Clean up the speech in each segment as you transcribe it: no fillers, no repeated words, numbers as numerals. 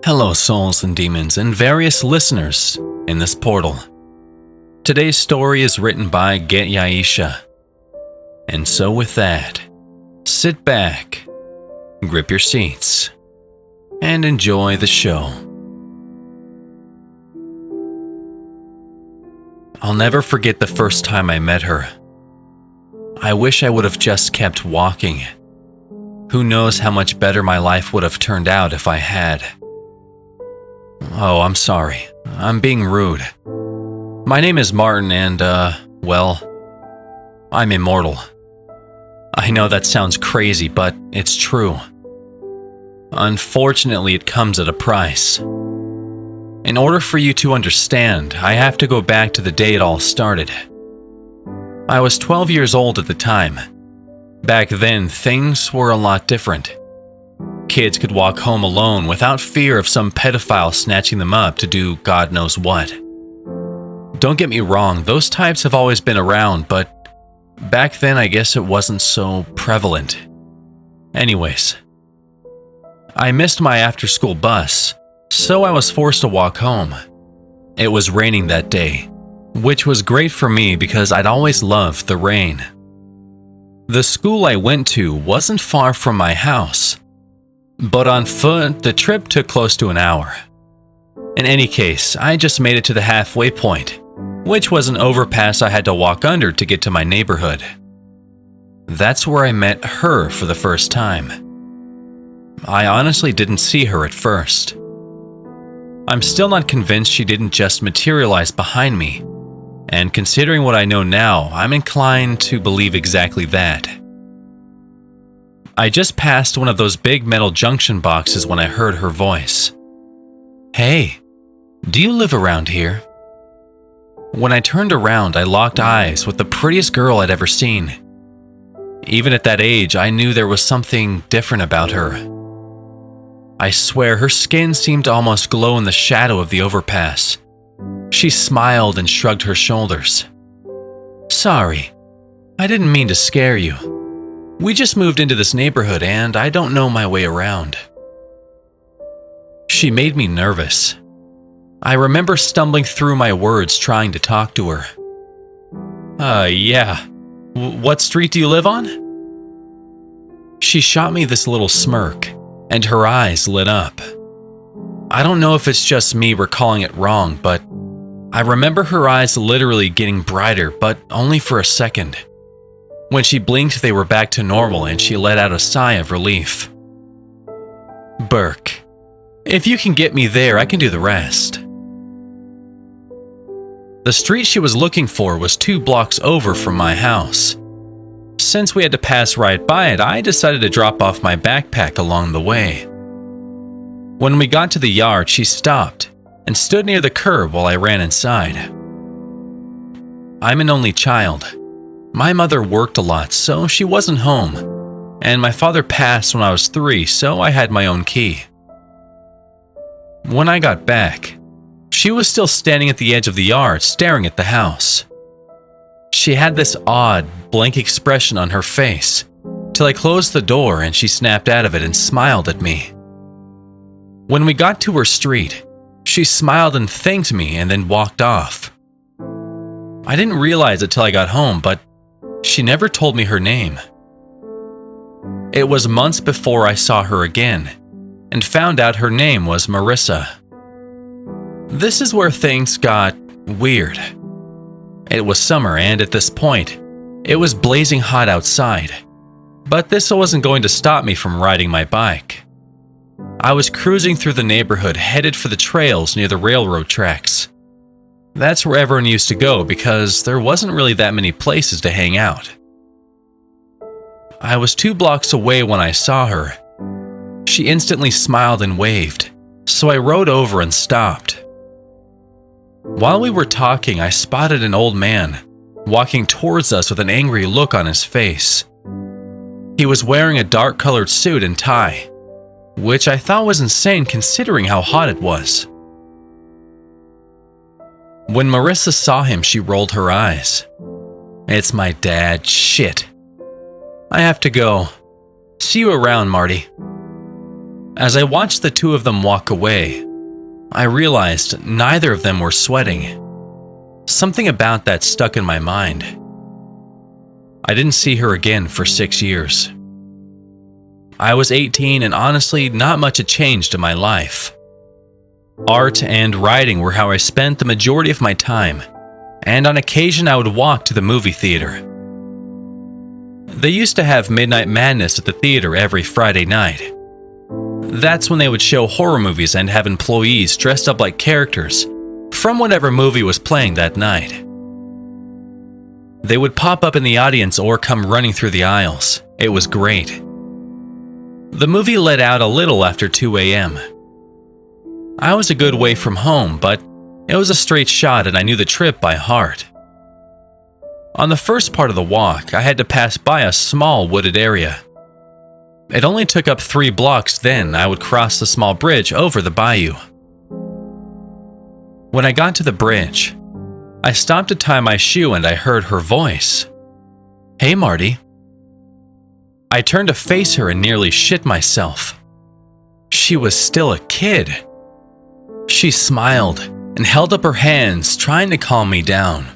Hello, souls and demons, and various listeners in this portal. Today's story is written by getyaisha. And so with that, sit back, grip your seats, and enjoy the show. I'll never forget the first time I met her. I wish I would have just kept walking. Who knows how much better my life would have turned out if I had. Oh, I'm sorry. I'm being rude. My name is Martin and, well, I'm immortal. I know that sounds crazy, but it's true. Unfortunately, it comes at a price. In order for you to understand, I have to go back to the day it all started. I was 12 years old at the time. Back then, things were a lot different. Kids could walk home alone without fear of some pedophile snatching them up to do God knows what. Don't get me wrong, those types have always been around, but back then I guess it wasn't so prevalent. Anyways, I missed my after-school bus, so I was forced to walk home. It was raining that day, which was great for me because I'd always loved the rain. The school I went to wasn't far from my house, but on foot, the trip took close to an hour. In any case, I just made it to the halfway point, which was an overpass I had to walk under to get to my neighborhood. That's where I met her for the first time. I honestly didn't see her at first. I'm still not convinced she didn't just materialize behind me, and considering what I know now, I'm inclined to believe exactly that. I just passed one of those big metal junction boxes when I heard her voice. Hey, do you live around here? When I turned around, I locked eyes with the prettiest girl I'd ever seen. Even at that age, I knew there was something different about her. I swear her skin seemed to almost glow in the shadow of the overpass. She smiled and shrugged her shoulders. Sorry, I didn't mean to scare you. We just moved into this neighborhood and I don't know my way around. She made me nervous. I remember stumbling through my words trying to talk to her. Yeah. What street do you live on? She shot me this little smirk, and her eyes lit up. I don't know if it's just me recalling it wrong, but I remember her eyes literally getting brighter, but only for a second. When she blinked, they were back to normal and she let out a sigh of relief. Burke, if you can get me there, I can do the rest. The street she was looking for was 2 blocks over from my house. Since we had to pass right by it, I decided to drop off my backpack along the way. When we got to the yard, she stopped and stood near the curb while I ran inside. I'm an only child. My mother worked a lot, so she wasn't home, and my father passed when I was 3, so I had my own key. When I got back, she was still standing at the edge of the yard staring at the house. She had this odd, blank expression on her face, till I closed the door and she snapped out of it and smiled at me. When we got to her street, she smiled and thanked me and then walked off. I didn't realize it till I got home, but she never told me her name. It was months before I saw her again, and found out her name was Marissa. This is where things got weird. It was summer, and at this point, it was blazing hot outside, but this wasn't going to stop me from riding my bike. I was cruising through the neighborhood headed for the trails near the railroad tracks. That's where everyone used to go because there wasn't really that many places to hang out. I was 2 blocks away when I saw her. She instantly smiled and waved, so I rode over and stopped. While we were talking, I spotted an old man walking towards us with an angry look on his face. He was wearing a dark-colored suit and tie, which I thought was insane considering how hot it was. When Marissa saw him, she rolled her eyes. It's my dad. Shit. I have to go. See you around, Marty. As I watched the two of them walk away, I realized neither of them were sweating. Something about that stuck in my mind. I didn't see her again for 6 years. I was 18 and honestly, not much had changed in my life. Art and writing were how I spent the majority of my time, and on occasion I would walk to the movie theater. They used to have Midnight Madness at the theater every Friday night. That's when they would show horror movies and have employees dressed up like characters from whatever movie was playing that night. They would pop up in the audience or come running through the aisles. It was great. The movie let out a little after 2 a.m. I was a good way from home, but it was a straight shot and I knew the trip by heart. On the first part of the walk, I had to pass by a small wooded area. It only took up 3 blocks, then I would cross the small bridge over the bayou. When I got to the bridge, I stopped to tie my shoe and I heard her voice. "Hey, Marty." I turned to face her and nearly shit myself. She was still a kid. She smiled and held up her hands, trying to calm me down.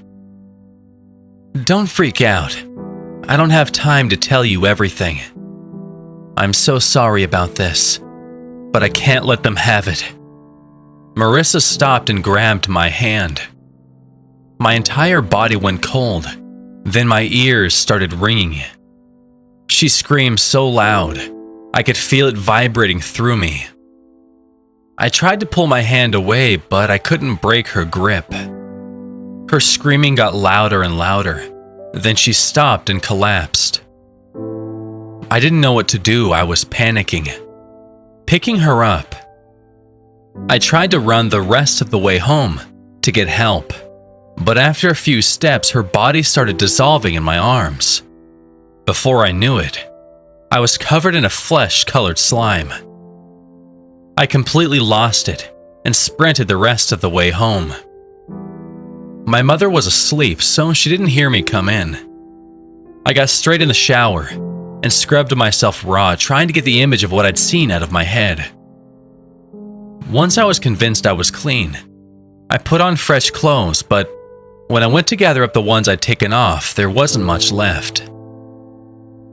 "Don't freak out. I don't have time to tell you everything. I'm so sorry about this, but I can't let them have it." Marissa stopped and grabbed my hand. My entire body went cold, then my ears started ringing. She screamed so loud, I could feel it vibrating through me. I tried to pull my hand away, but I couldn't break her grip. Her screaming got louder and louder, then she stopped and collapsed. I didn't know what to do. I was panicking. Picking her up, I tried to run the rest of the way home to get help, but after a few steps, her body started dissolving in my arms. Before I knew it, I was covered in a flesh-colored slime. I completely lost it and sprinted the rest of the way home. My mother was asleep, so she didn't hear me come in. I got straight in the shower and scrubbed myself raw, trying to get the image of what I'd seen out of my head. Once I was convinced I was clean, I put on fresh clothes, but when I went to gather up the ones I'd taken off, there wasn't much left.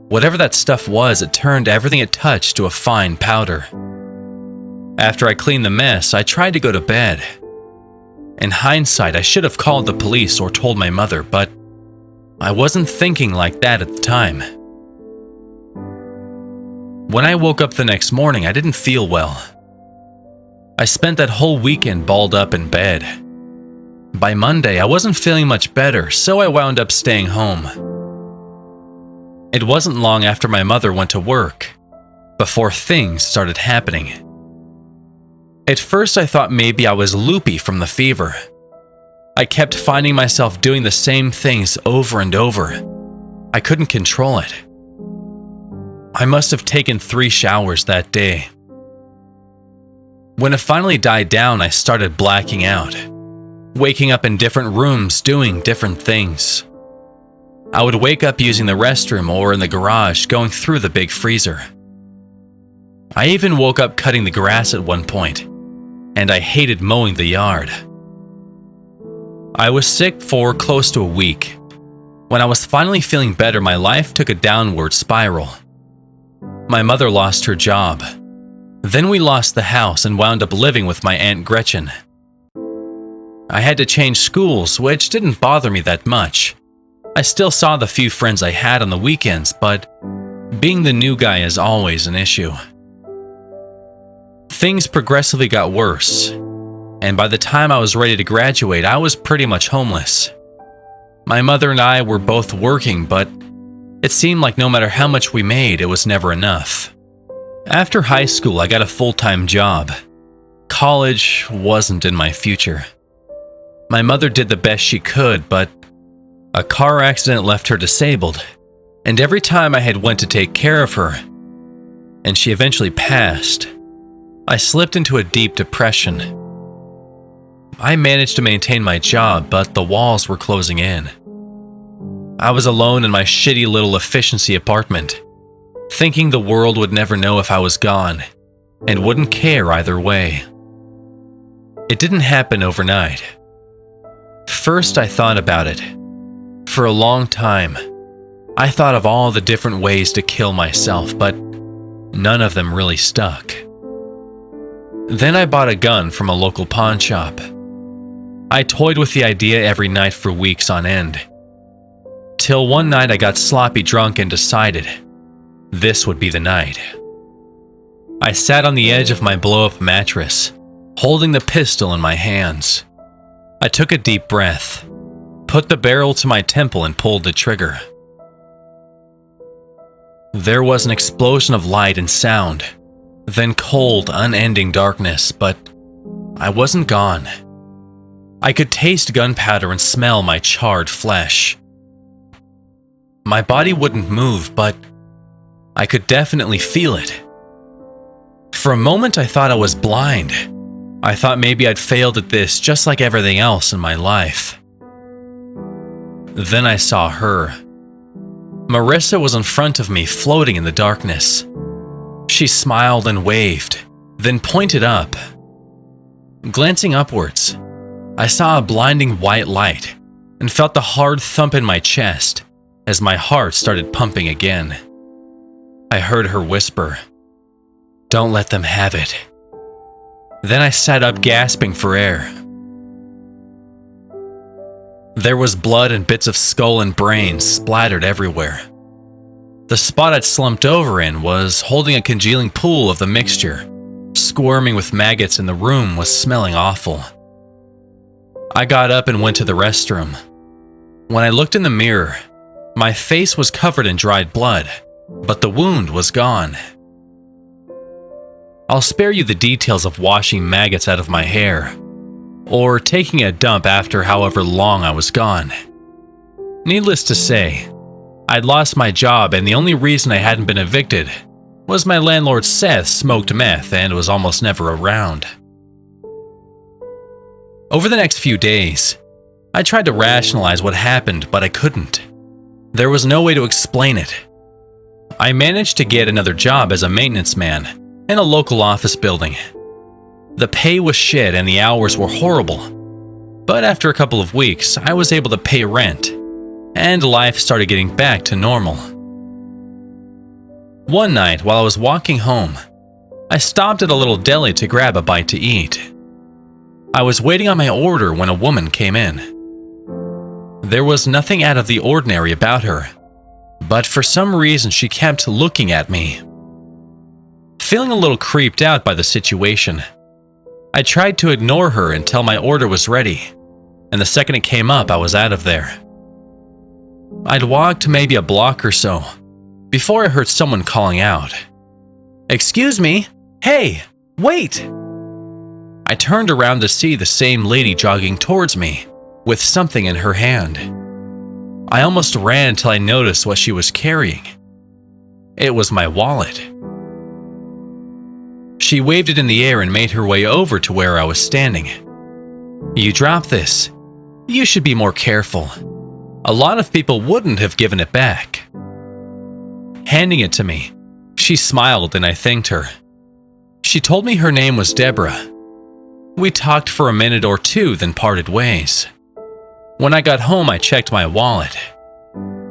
Whatever that stuff was, it turned everything it touched to a fine powder. After I cleaned the mess, I tried to go to bed. In hindsight, I should have called the police or told my mother, but I wasn't thinking like that at the time. When I woke up the next morning, I didn't feel well. I spent that whole weekend balled up in bed. By Monday, I wasn't feeling much better, so I wound up staying home. It wasn't long after my mother went to work before things started happening. At first, I thought maybe I was loopy from the fever. I kept finding myself doing the same things over and over. I couldn't control it. I must have taken 3 showers that day. When it finally died down, I started blacking out, waking up in different rooms doing different things. I would wake up using the restroom or in the garage going through the big freezer. I even woke up cutting the grass at one point, and I hated mowing the yard. I was sick for close to a week. When I was finally feeling better, my life took a downward spiral. My mother lost her job. Then we lost the house and wound up living with my Aunt Gretchen. I had to change schools, which didn't bother me that much. I still saw the few friends I had on the weekends, but being the new guy is always an issue. Things progressively got worse, and by the time I was ready to graduate, I was pretty much homeless. My mother and I were both working, but it seemed like no matter how much we made, it was never enough. After high school, I got a full-time job. College wasn't in my future. My mother did the best she could, but a car accident left her disabled, and every time I had went to take care of her, and she eventually passed, I slipped into a deep depression. I managed to maintain my job, but the walls were closing in. I was alone in my shitty little efficiency apartment, thinking the world would never know if I was gone, and wouldn't care either way. It didn't happen overnight. First, I thought about it. For a long time, I thought of all the different ways to kill myself, but none of them really stuck. Then I bought a gun from a local pawn shop. I toyed with the idea every night for weeks on end. Till one night I got sloppy drunk and decided this would be the night. I sat on the edge of my blow-up mattress, holding the pistol in my hands. I took a deep breath, put the barrel to my temple and pulled the trigger. There was an explosion of light and sound, then cold, unending darkness, but I wasn't gone. I could taste gunpowder and smell my charred flesh. My body wouldn't move, but I could definitely feel it. For a moment, I thought I was blind. I thought maybe I'd failed at this just like everything else in my life. Then I saw her. Marissa was in front of me, floating in the darkness. She smiled and waved, then pointed up. Glancing upwards, I saw a blinding white light and felt the hard thump in my chest as my heart started pumping again. I heard her whisper, "Don't let them have it." Then I sat up, gasping for air. There was blood and bits of skull and brains splattered everywhere. The spot I'd slumped over in was holding a congealing pool of the mixture, squirming with maggots, and the room was smelling awful. I got up and went to the restroom. When I looked in the mirror, my face was covered in dried blood, but the wound was gone. I'll spare you the details of washing maggots out of my hair, or taking a dump after however long I was gone. Needless to say, I'd lost my job, and the only reason I hadn't been evicted was my landlord Seth smoked meth and was almost never around. Over the next few days, I tried to rationalize what happened, but I couldn't. There was no way to explain it. I managed to get another job as a maintenance man in a local office building. The pay was shit and the hours were horrible, but after a couple of weeks, I was able to pay rent, and life started getting back to normal. One night, while I was walking home, I stopped at a little deli to grab a bite to eat. I was waiting on my order when a woman came in. There was nothing out of the ordinary about her, but for some reason she kept looking at me. Feeling a little creeped out by the situation, I tried to ignore her until my order was ready, and the second it came up, I was out of there. I'd walked maybe a block or so before I heard someone calling out, "Excuse me, hey, wait!" I turned around to see the same lady jogging towards me with something in her hand. I almost ran till I noticed what she was carrying. It was my wallet. She waved it in the air and made her way over to where I was standing. "You dropped this. You should be more careful. A lot of people wouldn't have given it back." Handing it to me, she smiled and I thanked her. She told me her name was Deborah. We talked for a minute or two, then parted ways. When I got home, I checked my wallet.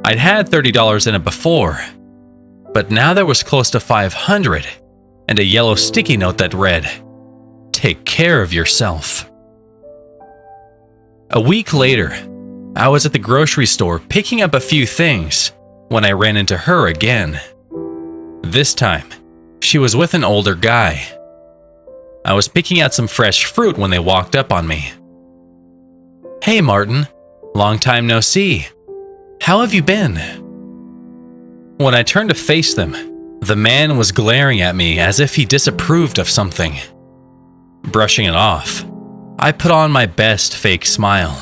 I'd had $30 in it before, but now there was close to $500 and a yellow sticky note that read, "Take care of yourself." A week later, I was at the grocery store picking up a few things when I ran into her again. This time, she was with an older guy. I was picking out some fresh fruit when they walked up on me. "Hey Martin, long time no see. How have you been?" When I turned to face them, the man was glaring at me as if he disapproved of something. Brushing it off, I put on my best fake smile.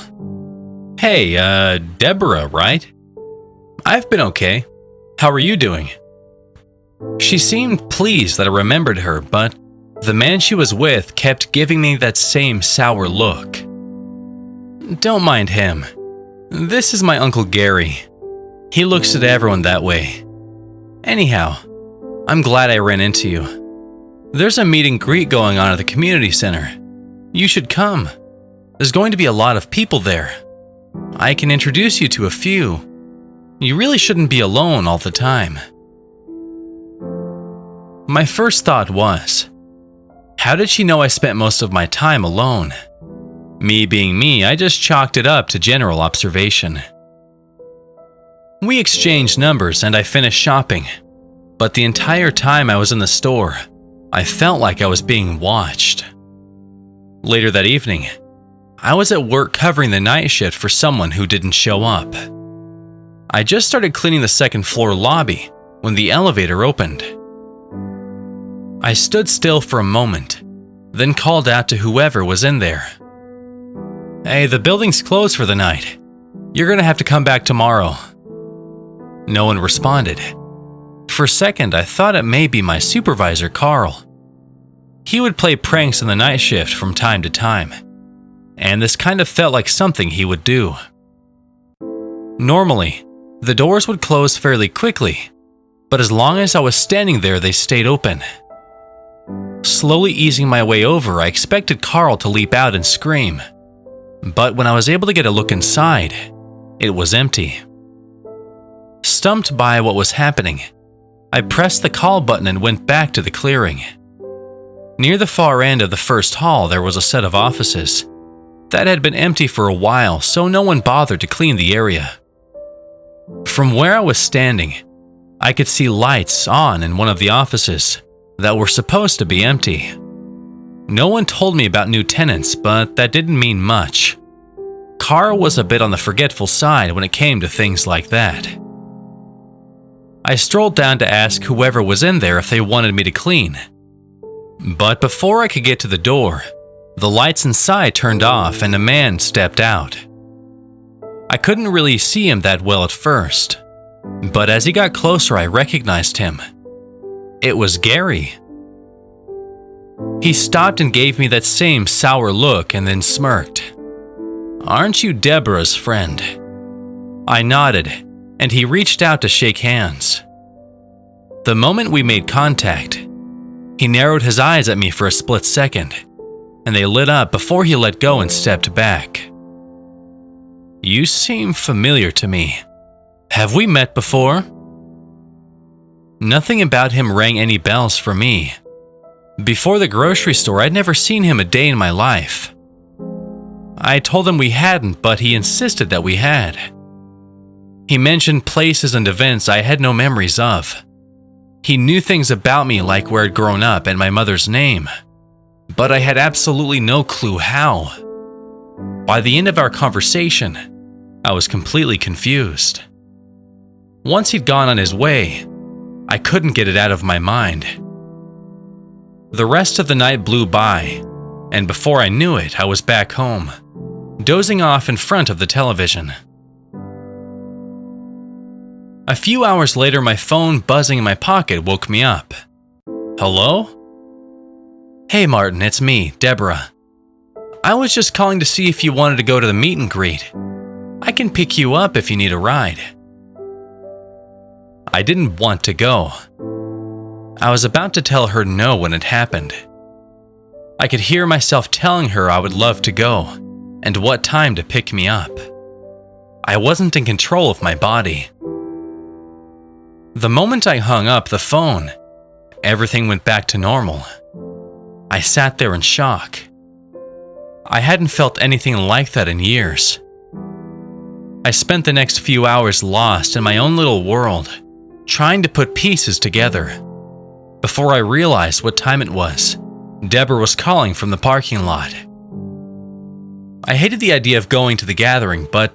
"Hey, Deborah, right? I've been okay. How are you doing?" She seemed pleased that I remembered her, but the man she was with kept giving me that same sour look. "Don't mind him. This is my Uncle Gary. He looks at everyone that way. Anyhow, I'm glad I ran into you. There's a meet and greet going on at the community center. You should come. There's going to be a lot of people there. I can introduce you to a few. You really shouldn't be alone all the time." My first thought was, how did she know I spent most of my time alone? Me being me, I just chalked it up to general observation. We exchanged numbers and I finished shopping, but the entire time I was in the store, I felt like I was being watched. Later that evening, I was at work covering the night shift for someone who didn't show up. I just started cleaning the second floor lobby when the elevator opened. I stood still for a moment, then called out to whoever was in there. "Hey, the building's closed for the night. You're gonna have to come back tomorrow." No one responded. For a second, I thought it may be my supervisor, Carl. He would play pranks in the night shift from time to time, and this kind of felt like something he would do. Normally, the doors would close fairly quickly, but as long as I was standing there, they stayed open. Slowly easing my way over, I expected Carl to leap out and scream. But when I was able to get a look inside, it was empty. Stumped by what was happening, I pressed the call button and went back to the clearing. Near the far end of the first hall, there was a set of offices that had been empty for a while, so no one bothered to clean the area. From where I was standing, I could see lights on in one of the offices that were supposed to be empty. No one told me about new tenants, but that didn't mean much. Carl was a bit on the forgetful side when it came to things like that. I strolled down to ask whoever was in there if they wanted me to clean. But before I could get to the door, the lights inside turned off and a man stepped out. I couldn't really see him that well at first, but as he got closer I recognized him. It was Gary. He stopped and gave me that same sour look and then smirked. "Aren't you Deborah's friend?" I nodded, and he reached out to shake hands. The moment we made contact, he narrowed his eyes at me for a split second, and they lit up before he let go and stepped back. "You seem familiar to me. Have we met before?" Nothing about him rang any bells for me. Before the grocery store, I'd never seen him a day in my life. I told him we hadn't, but he insisted that we had. He mentioned places and events I had no memories of. He knew things about me like where I'd grown up and my mother's name, but I had absolutely no clue how. By the end of our conversation, I was completely confused. Once he'd gone on his way, I couldn't get it out of my mind. The rest of the night blew by, and before I knew it, I was back home, dozing off in front of the television. A few hours later, my phone buzzing in my pocket woke me up. "Hello?" "Hey Martin, it's me, Deborah. I was just calling to see if you wanted to go to the meet and greet. I can pick you up if you need a ride." I didn't want to go. I was about to tell her no when it happened. I could hear myself telling her I would love to go, and what time to pick me up. I wasn't in control of my body. The moment I hung up the phone, everything went back to normal. I sat there in shock. I hadn't felt anything like that in years. I spent the next few hours lost in my own little world, trying to put pieces together. Before I realized what time it was, Deborah was calling from the parking lot. I hated the idea of going to the gathering, but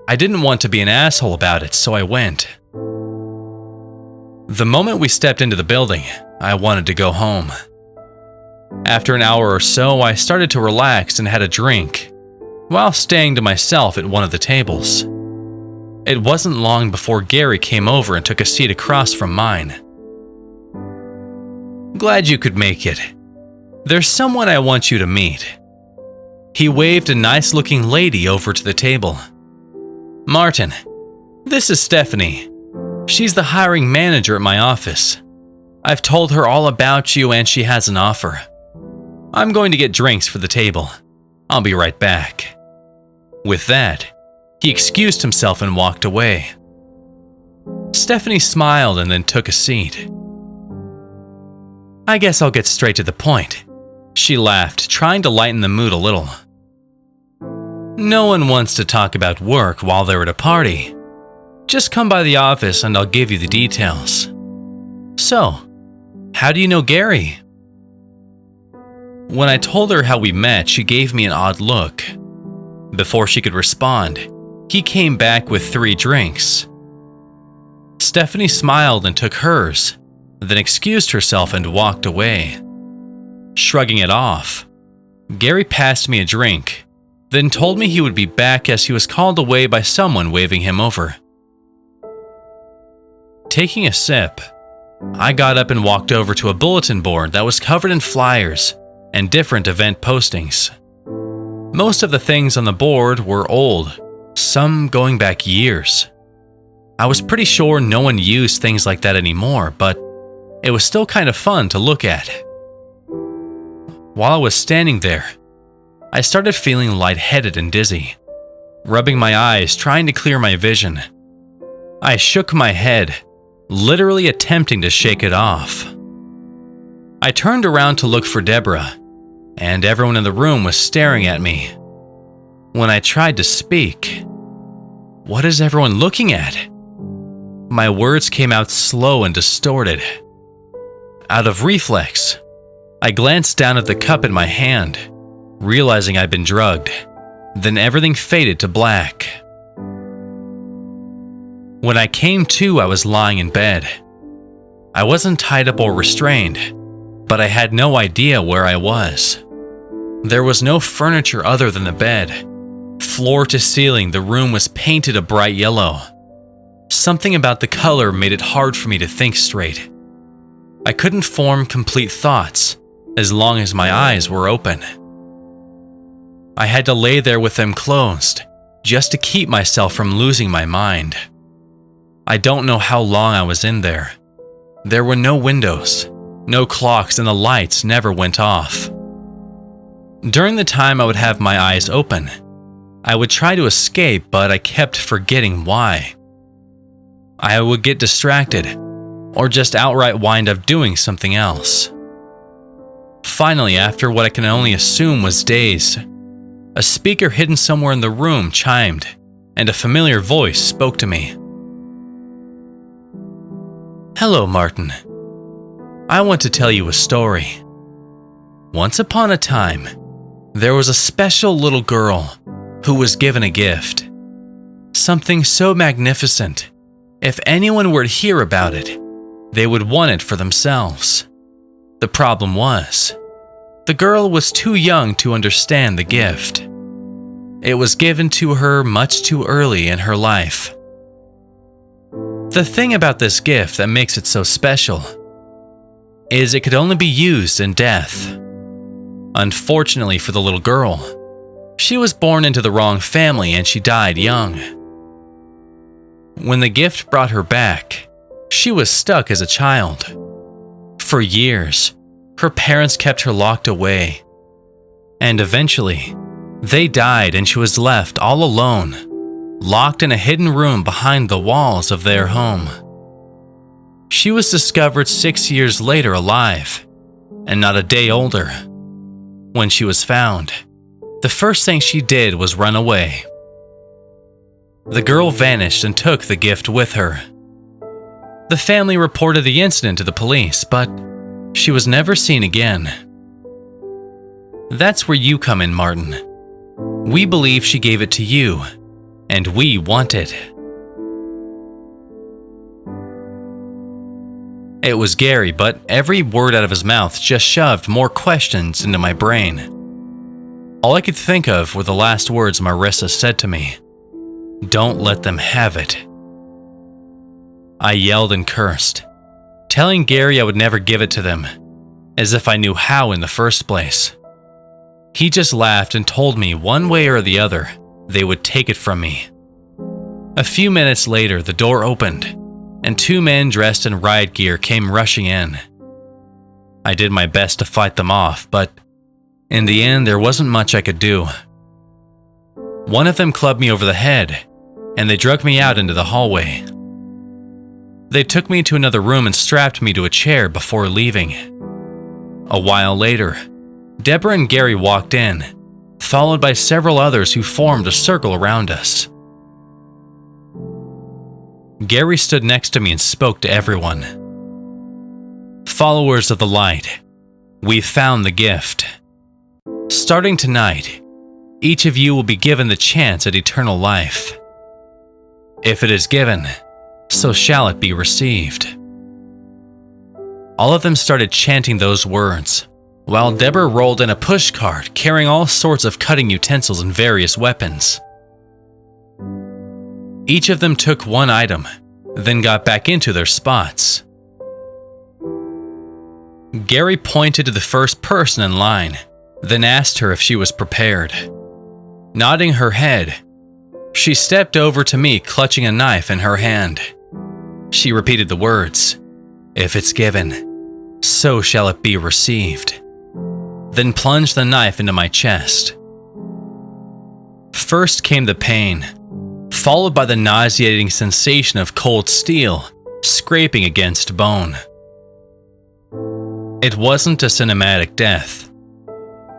I didn't want to be an asshole about it, so I went. The moment we stepped into the building, I wanted to go home. After an hour or so, I started to relax and had a drink, while staying to myself at one of the tables. It wasn't long before Gary came over and took a seat across from mine. "Glad you could make it. There's someone I want you to meet." He waved a nice-looking lady over to the table. "Martin, this is Stephanie. She's the hiring manager at my office. I've told her all about you and she has an offer. I'm going to get drinks for the table. I'll be right back." With that, he excused himself and walked away. Stephanie smiled and then took a seat. "I guess I'll get straight to the point," she laughed, trying to lighten the mood a little. "No one wants to talk about work while they're at a party. Just come by the office and I'll give you the details. So, how do you know Gary?" When I told her how we met, she gave me an odd look. Before she could respond, he came back with 3 drinks. Stephanie smiled and took hers, then excused herself and walked away. Shrugging it off, Gary passed me a drink, then told me he would be back as he was called away by someone waving him over. Taking a sip, I got up and walked over to a bulletin board that was covered in flyers and different event postings. Most of the things on the board were old, some going back years. I was pretty sure no one used things like that anymore, but it was still kind of fun to look at. While I was standing there, I started feeling lightheaded and dizzy, rubbing my eyes, trying to clear my vision. I shook my head, literally attempting to shake it off. I turned around to look for Deborah, and everyone in the room was staring at me. When I tried to speak, "What is everyone looking at?" my words came out slow and distorted. Out of reflex, I glanced down at the cup in my hand, realizing I'd been drugged. Then everything faded to black. When I came to, I was lying in bed. I wasn't tied up or restrained, but I had no idea where I was. There was no furniture other than the bed. Floor to ceiling, the room was painted a bright yellow. Something about the color made it hard for me to think straight. I couldn't form complete thoughts as long as my eyes were open. I had to lay there with them closed, just to keep myself from losing my mind. I don't know how long I was in there. There were no windows, no clocks, and the lights never went off. During the time I would have my eyes open, I would try to escape, but I kept forgetting why. I would get distracted, or just outright wind up doing something else. Finally, after what I can only assume was days, a speaker hidden somewhere in the room chimed, and a familiar voice spoke to me. "Hello, Martin. I want to tell you a story. Once upon a time, there was a special little girl who was given a gift. Something so magnificent, if anyone were to hear about it, they would want it for themselves. The problem was, the girl was too young to understand the gift. It was given to her much too early in her life. The thing about this gift that makes it so special is it could only be used in death. Unfortunately for the little girl, she was born into the wrong family and she died young. When the gift brought her back, she was stuck as a child. For years, her parents kept her locked away. And eventually, they died and she was left all alone, locked in a hidden room behind the walls of their home. She was discovered 6 years later alive, and not a day older. When she was found, the first thing she did was run away. The girl vanished and took the gift with her. The family reported the incident to the police, but she was never seen again. That's where you come in, Martin. We believe she gave it to you, and we want it. It was Gary, but every word out of his mouth just shoved more questions into my brain. All I could think of were the last words Marissa said to me. Don't let them have it. I yelled and cursed, telling Gary I would never give it to them, as if I knew how in the first place. He just laughed and told me one way or the other, they would take it from me. A few minutes later, the door opened, and 2 men dressed in riot gear came rushing in. I did my best to fight them off, but in the end, there wasn't much I could do. One of them clubbed me over the head, and they dragged me out into the hallway. They took me to another room and strapped me to a chair before leaving. A while later, Deborah and Gary walked in, followed by several others who formed a circle around us. Gary stood next to me and spoke to everyone. Followers of the light, we found the gift. Starting tonight, each of you will be given the chance at eternal life. If it is given, so shall it be received. All of them started chanting those words, while Deborah rolled in a pushcart carrying all sorts of cutting utensils and various weapons. Each of them took one item, then got back into their spots. Gary pointed to the first person in line, then asked her if she was prepared. Nodding her head, she stepped over to me, clutching a knife in her hand. She repeated the words, "If it's given, so shall it be received," then plunged the knife into my chest. First came the pain, followed by the nauseating sensation of cold steel scraping against bone. It wasn't a cinematic death.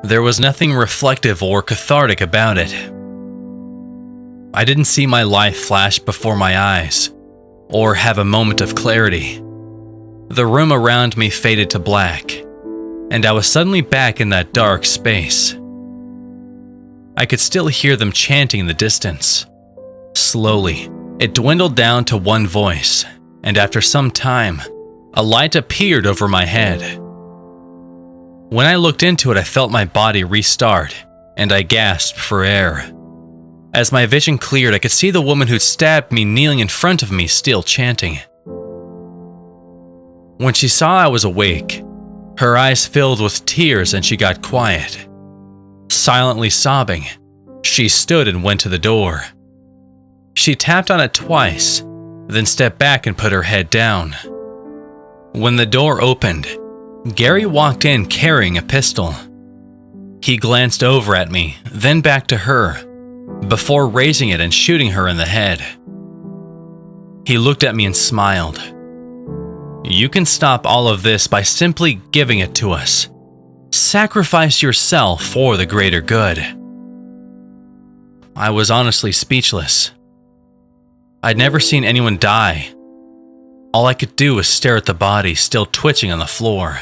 There was nothing reflective or cathartic about it. I didn't see my life flash before my eyes, or have a moment of clarity. The room around me faded to black, and I was suddenly back in that dark space. I could still hear them chanting in the distance. Slowly, it dwindled down to one voice, and after some time, a light appeared over my head. When I looked into it, I felt my body restart, and I gasped for air. As my vision cleared, I could see the woman who'd stabbed me kneeling in front of me, still chanting. When she saw I was awake, her eyes filled with tears and she got quiet. Silently sobbing, she stood and went to the door. She tapped on it twice, then stepped back and put her head down. When the door opened, Gary walked in carrying a pistol. He glanced over at me, then back to her, before raising it and shooting her in the head. He looked at me and smiled. "You can stop all of this by simply giving it to us. Sacrifice yourself for the greater good." I was honestly speechless. I'd never seen anyone die. All I could do was stare at the body still twitching on the floor.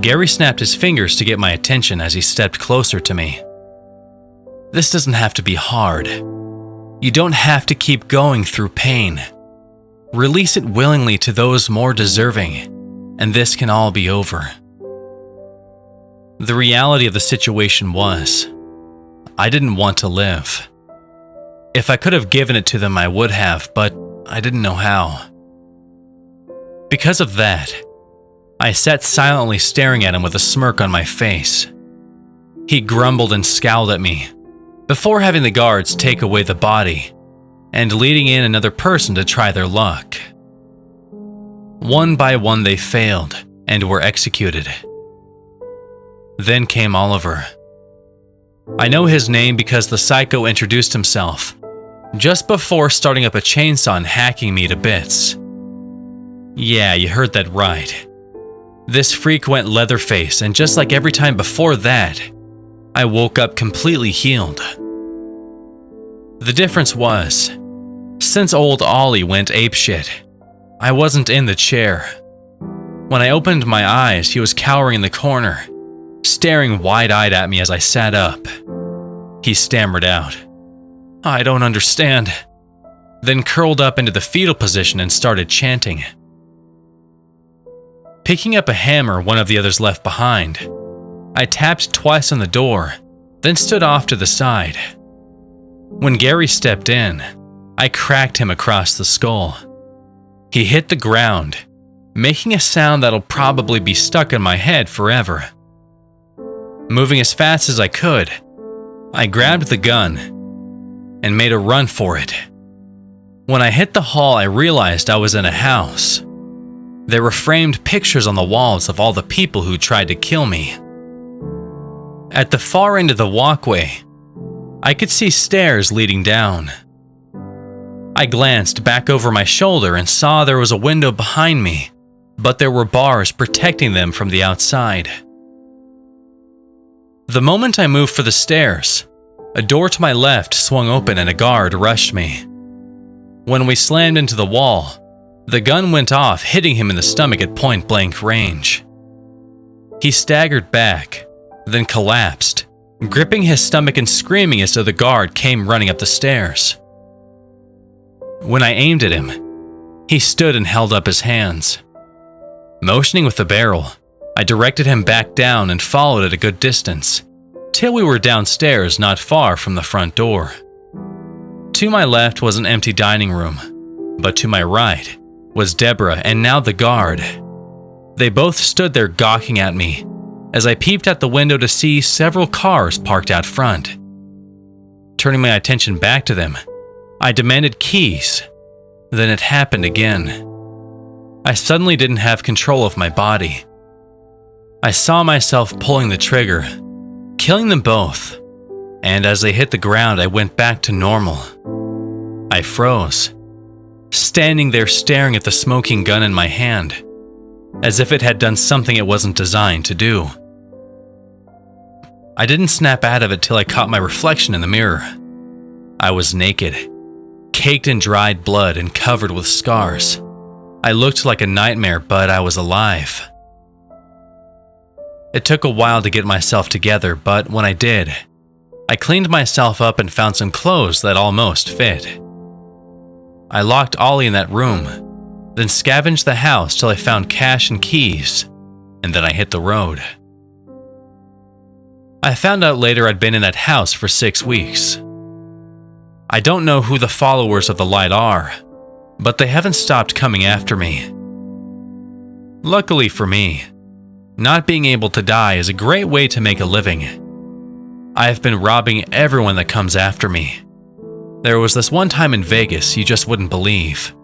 Gary snapped his fingers to get my attention as he stepped closer to me. "This doesn't have to be hard. You don't have to keep going through pain. Release it willingly to those more deserving, and this can all be over." The reality of the situation was, I didn't want to live. If I could have given it to them, I would have, but I didn't know how. Because of that, I sat silently staring at him with a smirk on my face. He grumbled and scowled at me, before having the guards take away the body and leading in another person to try their luck. One by one they failed and were executed. Then came Oliver. I know his name because the psycho introduced himself just before starting up a chainsaw and hacking me to bits. Yeah, you heard that right. This freak went Leatherface, and just like every time before that, I woke up completely healed. The difference was, since old Ollie went apeshit, I wasn't in the chair. When I opened my eyes, he was cowering in the corner, staring wide-eyed at me as I sat up. He stammered out, "I don't understand," then curled up into the fetal position and started chanting. Picking up a hammer one of the others left behind, I tapped twice on the door, then stood off to the side. When Gary stepped in, I cracked him across the skull. He hit the ground, making a sound that'll probably be stuck in my head forever. Moving as fast as I could, I grabbed the gun and made a run for it. When I hit the hall, I realized I was in a house. There were framed pictures on the walls of all the people who tried to kill me. At the far end of the walkway, I could see stairs leading down. I glanced back over my shoulder and saw there was a window behind me, but there were bars protecting them from the outside. The moment I moved for the stairs, a door to my left swung open and a guard rushed me. When we slammed into the wall, the gun went off, hitting him in the stomach at point-blank range. He staggered back, then collapsed, gripping his stomach and screaming as though the guard came running up the stairs. When I aimed at him, he stood and held up his hands. Motioning with the barrel, I directed him back down and followed at a good distance, till we were downstairs not far from the front door. To my left was an empty dining room, but to my right was Deborah and now the guard. They both stood there gawking at me as I peeped out the window to see several cars parked out front. Turning my attention back to them, I demanded keys. Then it happened again. I suddenly didn't have control of my body. I saw myself pulling the trigger, killing them both, and as they hit the ground, I went back to normal. I froze, standing there staring at the smoking gun in my hand, as if it had done something it wasn't designed to do. I didn't snap out of it till I caught my reflection in the mirror. I was naked, caked in dried blood and covered with scars. I looked like a nightmare, but I was alive. It took a while to get myself together, but when I did, I cleaned myself up and found some clothes that almost fit. I locked Ollie in that room, then scavenged the house till I found cash and keys, and then I hit the road. I found out later I'd been in that house for 6 weeks. I don't know who the followers of the light are, but they haven't stopped coming after me. Luckily for me, not being able to die is a great way to make a living. I have been robbing everyone that comes after me. There was this one time in Vegas you just wouldn't believe.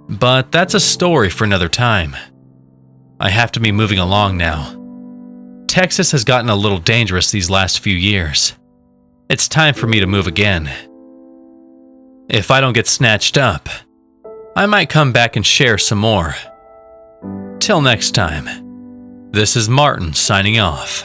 But that's a story for another time. I have to be moving along now. Texas has gotten a little dangerous these last few years. It's time for me to move again. If I don't get snatched up, I might come back and share some more. Till next time, this is Martin signing off.